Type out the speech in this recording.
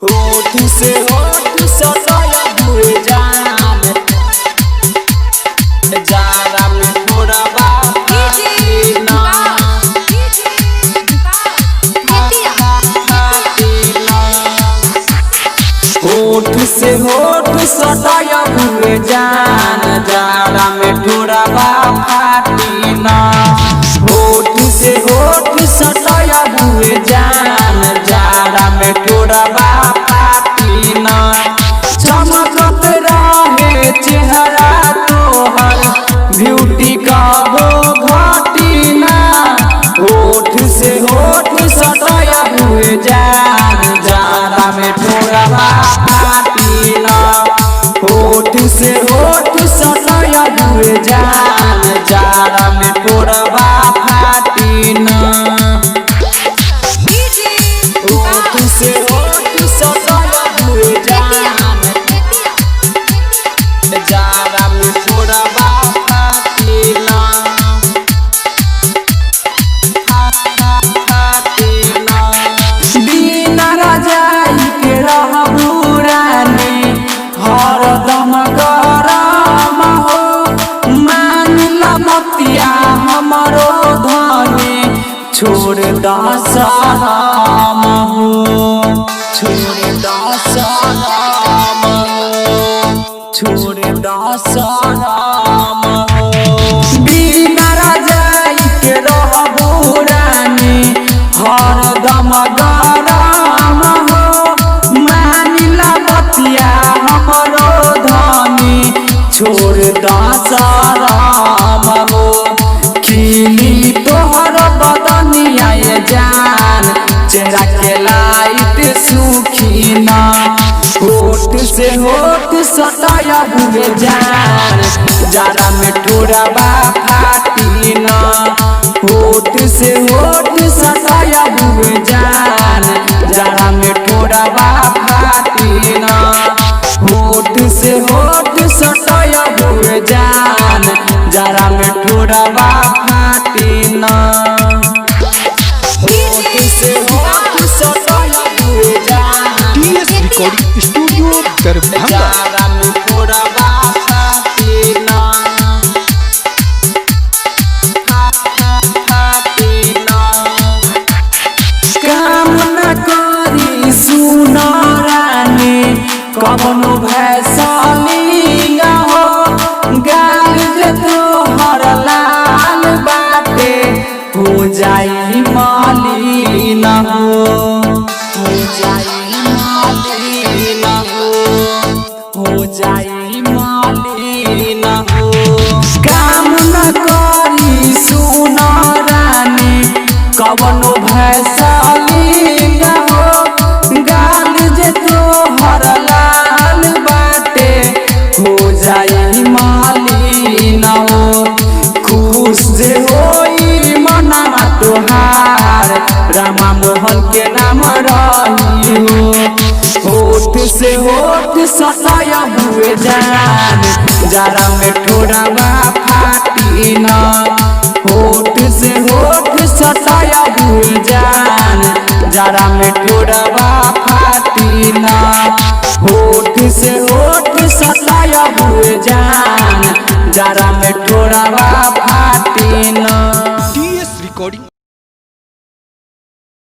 होठ से होठ सटाया हुए जान जारा में थोड़ा होठ से होठ सटाया हुए जान जारा में थोड़ा फाटी ना होठ से होठ सटाया हुए जान जारा में थोड़ा फाटी ना चमकत रहे चेहरा तोहर ब्यूटी का वो घाटी ना होठ से होठ सटाया हुए जान जारा में थोड़ा फाटी ना होठ से होठ सटाया हुए जान जारा में थोड़ा फाटी ना होठ से होठ सटाया हुए जान जारा में थोड़ा फाटी ना बिना रजाई के रहबू रानी हरदम गरम हो मान ला मतिया हमरो धनी छोड़ दशरम हो छोड़ दशरम हो छोड़ दशरम हो बिना रजाई के रहबू रानी हरदम गरम हो मानिला बतिया हमरो धनी छोड़ दशरम हो खिली तोहर बदनिया ये जान चेहरा के लाइट सुखी ना होठ से होठ सटाया हुए जान जारा में थोड़ा फाटी ना होठ से होठ सटाया हुए जान जारा में थोड़ा फाटी ना होठ से होठ सटाया हुए जान जारा में थोड़ा फाटी ना होठ से होठ सटाया हुए जान टीएस रिकॉर्डिंग स्टूडियो दरभंगा जारा में थोड़ा फाटी ना काम न करी सुनो रानी कवनो भैसली हो गाल जे तोहर लाल बाटे हो जाई मालीन हो जाई मालीन हो जाई मालीन काम न करी सुनो रानी कवनो भैसली हो गाल जे तोहर लाल बाटे हो जाई मालीन हो खुश जे होई मनमा तोहार रामा मोहन के नाम रही हो होठ से होठ सटाया हुए जान जारा में थोड़ा फाटी ना होठ से होठ सटाया हुए जान जारा में थोड़ा फाटी ना होठ से होठ सटाया हुए जान जारा में थोड़ा